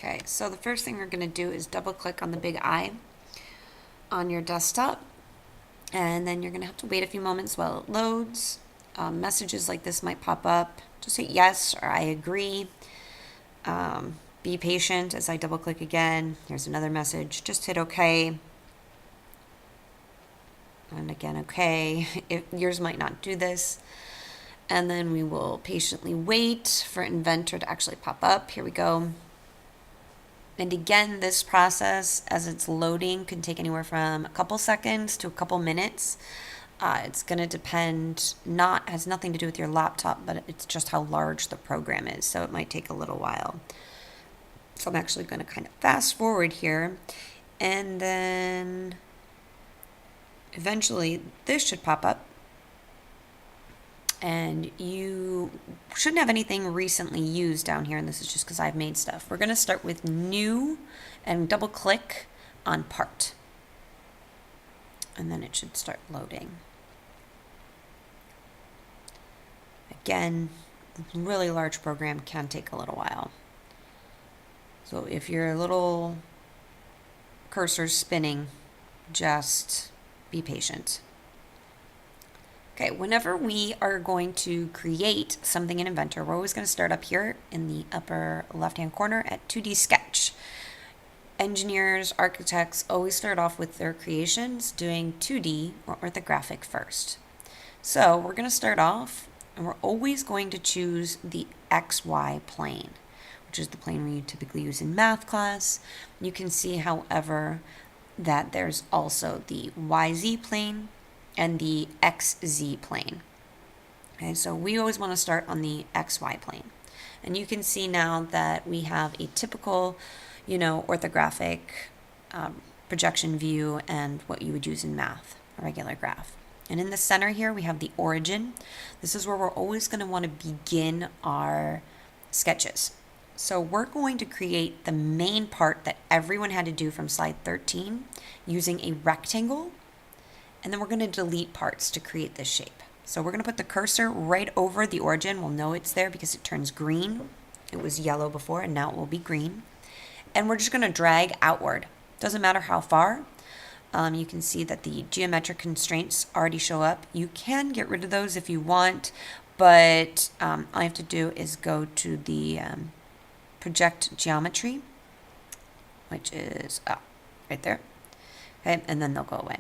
Okay, so the first thing we're going to do is double click on the big eye on your desktop, and then you're going to have to wait a few moments while it loads. Messages like this might pop up. Just hit yes or I agree. Be patient as I double click again. Here's another message. Just hit OK. And again, OK. Yours might not do this. And then we will patiently wait for inventor to actually pop up. Here we go. And again, this process, as it's loading, can take anywhere from a couple seconds to a couple minutes. It's going to depend, has nothing to do with your laptop, but it's just how large the program is. So it might take a little while. So I'm actually going to kind of fast forward here. And then eventually this should pop up. And you shouldn't have anything recently used down here, and this is just because I've made stuff. We're going to start with new and double click on part. And then it should start loading. Again, really large program can take a little while. So if your little cursor's spinning, just be patient. Okay, whenever we are going to create something in Inventor, we're always going to start up here in the upper left-hand corner at 2D Sketch. Engineers, architects always start off with their creations doing 2D or orthographic first. So we're going to start off, and we're always going to choose the XY plane, which is the plane we typically use in math class. You can see, however, that there's also the YZ plane and the XZ plane. Okay, so we always want to start on the XY plane. And you can see now that we have a typical, orthographic projection view and what you would use in math, a regular graph. And in the center here, we have the origin. This is where we're always going to want to begin our sketches. So we're going to create the main part that everyone had to do from slide 13 using a rectangle. And then we're going to delete parts to create this shape. So we're going to put the cursor right over the origin. We'll know it's there because it turns green. It was yellow before, and now it will be green. And we're just going to drag outward. Doesn't matter how far. You can see that the geometric constraints already show up. You can get rid of those if you want, but all you have to do is go to the project geometry, which is right there. Okay, and then they'll go away.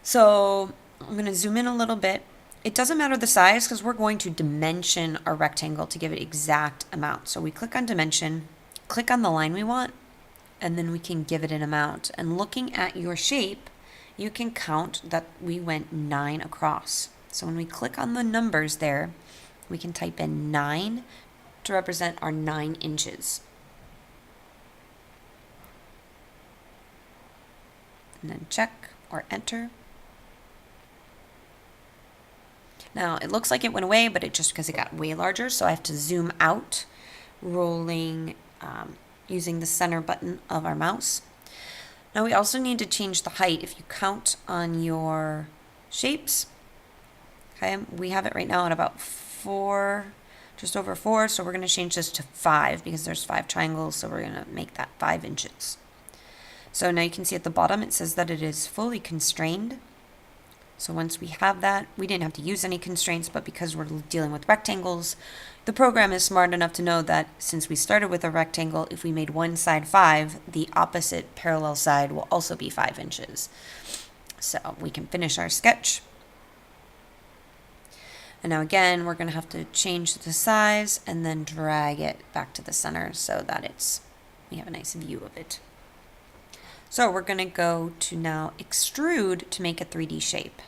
So I'm going to zoom in a little bit. It doesn't matter the size because we're going to dimension our rectangle to give it exact amount. So we click on dimension, click on the line we want, and then we can give it an amount. And looking at your shape, you can count that we went 9 across. So when we click on the numbers there, we can type in 9 to represent our 9 inches. And then check or enter. Now, it looks like it went away, but it's just because it got way larger, so I have to zoom out, rolling, using the center button of our mouse. Now, we also need to change the height. If you count on your shapes, okay, we have it right now at about 4, just over 4, so we're going to change this to 5 because there's 5 triangles, so we're going to make that 5 inches. So now you can see at the bottom it says that it is fully constrained. So once we have that, we didn't have to use any constraints, but because we're dealing with rectangles, the program is smart enough to know that since we started with a rectangle, if we made one side 5, the opposite parallel side will also be 5 inches. So we can finish our sketch. And now again, we're going to have to change the size and then drag it back to the center so that we have a nice view of it. So we're going to go to now extrude to make a 3D shape.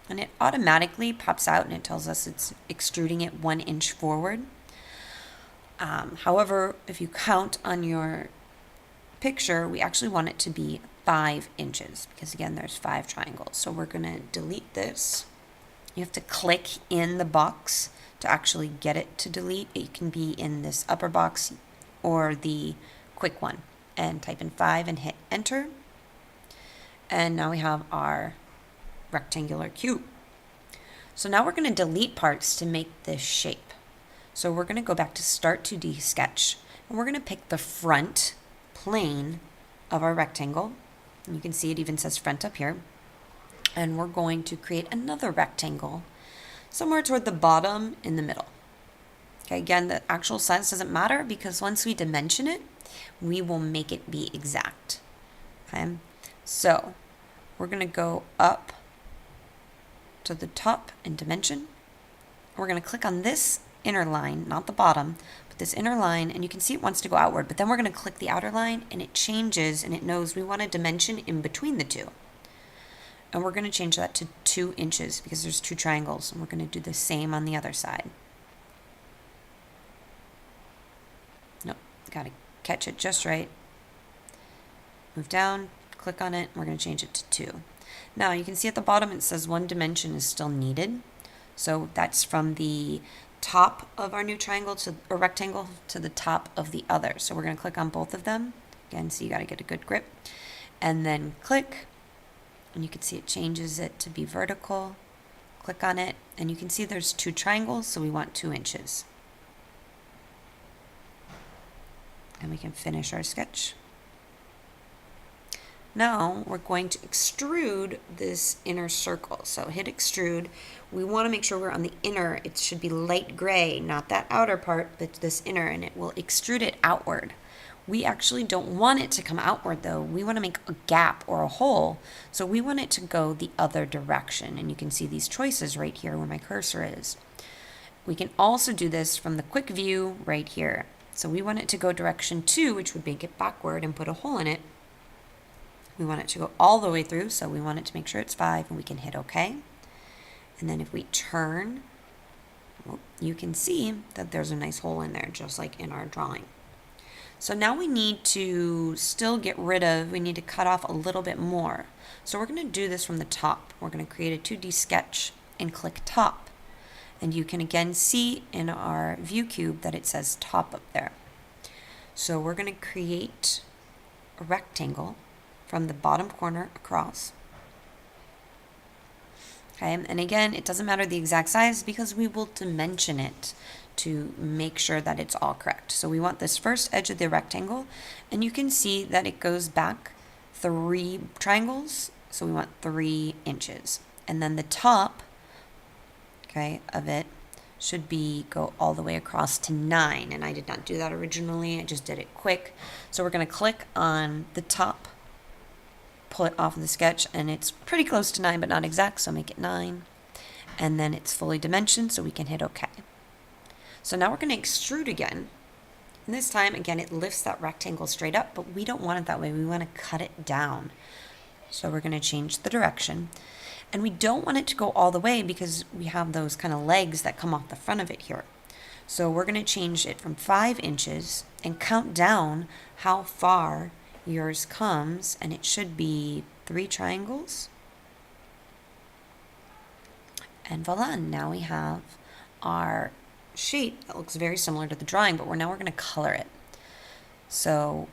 And it automatically pops out and it tells us it's extruding it 1 inch forward. However, if you count on your picture, we actually want it to be 5 inches because again, there's 5 triangles. So we're going to delete this. You have to click in the box to actually get it to delete. It can be in this upper box or the quick one. And type in 5 and hit enter. And now we have our rectangular cube. So now we're going to delete parts to make this shape. So we're going to go back to Start 2D Sketch. And we're going to pick the front plane of our rectangle. And you can see it even says front up here. And we're going to create another rectangle somewhere toward the bottom in the middle. Okay, again, the actual size doesn't matter because once we dimension it, we will make it be exact. Okay, so we're going to go up to the top and dimension. We're going to click on this inner line, not the bottom, but this inner line, and you can see it wants to go outward, but then we're going to click the outer line and it changes and it knows we want a dimension in between the two. And we're going to change that to 2 inches because there's 2 triangles, and we're going to do the same on the other side. Nope, got to catch it just right. Move down, click on it, and we're going to change it to 2. Now you can see at the bottom it says 1 dimension is still needed. So that's from the top of our new triangle or rectangle to the top of the other. So we're going to click on both of them. Again, so you got to get a good grip. And then click. And you can see it changes it to be vertical. Click on it, and you can see there's 2 triangles, so we want 2 inches. And we can finish our sketch. Now we're going to extrude this inner circle. So hit extrude. We want to make sure we're on the inner. It should be light gray, not that outer part, but this inner, and it will extrude it outward. We actually don't want it to come outward though. We want to make a gap or a hole. So we want it to go the other direction. And you can see these choices right here where my cursor is. We can also do this from the quick view right here. So we want it to go direction 2, which would make it backward and put a hole in it. We want it to go all the way through, so we want it to make sure it's 5, and we can hit OK. And then if we turn, well, you can see that there's a nice hole in there, just like in our drawing. So now we need to still get rid of, we need to cut off a little bit more. So we're going to do this from the top. We're going to create a 2D sketch and click top. And you can again see in our view cube that it says top up there. So we're going to create a rectangle from the bottom corner across. Okay, and again, it doesn't matter the exact size because we will dimension it to make sure that it's all correct. So we want this first edge of the rectangle, and you can see that it goes back 3 triangles, so we want 3 inches. And then the top, okay, of it should go all the way across to 9, and I did not do that originally, I just did it quick. So we're going to click on the top, pull it off of the sketch, and it's pretty close to 9 but not exact, so make it 9. And then it's fully dimensioned, so we can hit OK. So now we're going to extrude again. And this time, again, it lifts that rectangle straight up, but we don't want it that way. We want to cut it down. So we're going to change the direction. And we don't want it to go all the way because we have those kind of legs that come off the front of it here. So we're going to change it from 5 inches and count down how far yours comes, and it should be 3 triangles. And voila, now we have our shape that looks very similar to the drawing, but now we're going to color it. So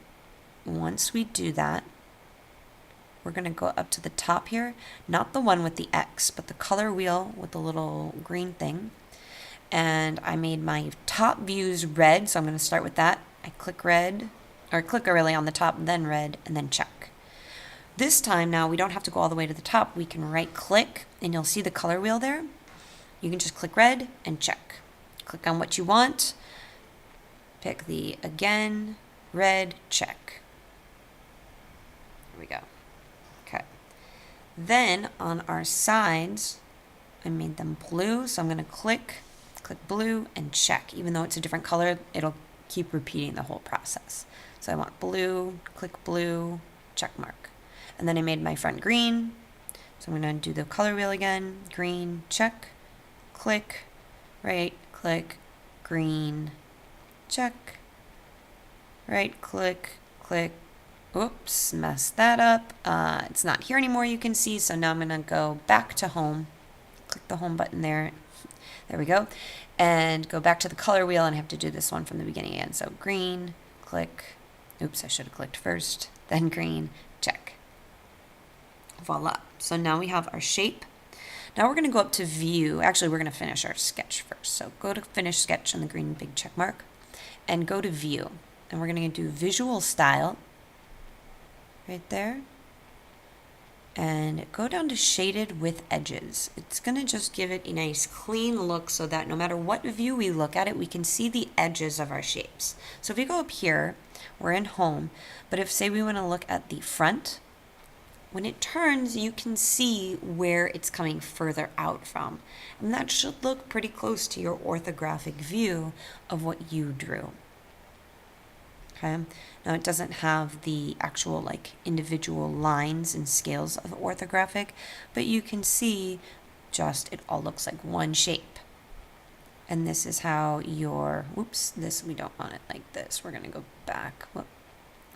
once we do that, we're going to go up to the top here, not the one with the X, but the color wheel with the little green thing. And I made my top views red, so I'm going to start with that. I click red, or click really on the top, then red, and then check. This time now we don't have to go all the way to the top. We can right click, and you'll see the color wheel there. You can just click red and check. Click on what you want, pick the, again, red, check. There we go. Okay. Then on our sides, I made them blue, so I'm going to click blue and check. Even though it's a different color, it'll keep repeating the whole process. So I want blue, click blue, check mark. And then I made my front green, so I'm going to do the color wheel again, green, check, click, right, click, green, check, right, click, click, oops, messed that up. It's not here anymore, you can see, so now I'm going to go back to home, click the home button there, there we go, and go back to the color wheel, and I have to do this one from the beginning again. So green, click, oops, I should have clicked first, then green, check. Voila. So now we have our shape. Now we're going to go up to view. Actually, we're going to finish our sketch first. So go to finish sketch on the green big check mark and go to view. and we're going to do visual style right there. And go down to shaded with edges. It's going to just give it a nice clean look so that no matter what view we look at it, we can see the edges of our shapes. So if we go up here, we're in home, but if say we want to look at the front, when it turns, you can see where it's coming further out from. And that should look pretty close to your orthographic view of what you drew. Okay. Now it doesn't have the actual like individual lines and scales of orthographic, but you can see just it all looks like one shape. And this is how your, whoops, this we don't want it like this. We're going to go back. Whoop.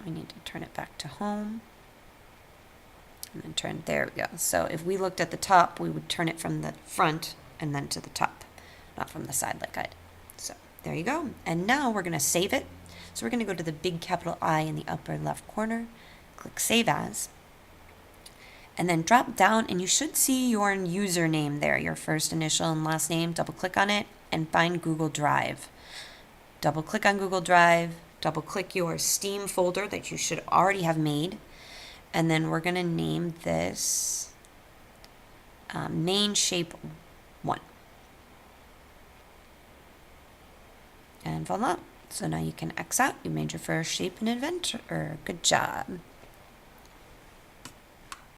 We need to turn it back to home. And then turn, there we go. So if we looked at the top, we would turn it from the front and then to the top, not from the side like I did. So there you go. And now we're going to save it. So we're going to go to the big capital I in the upper left corner, click Save As, and then drop down and you should see your username there, your first initial and last name. Double click on it and find Google Drive. Double click on Google Drive, double click your Steam folder that you should already have made, and then we're going to name this main shape 1. And voila. So now you can X out. You made your first shape in Inventor. Good job.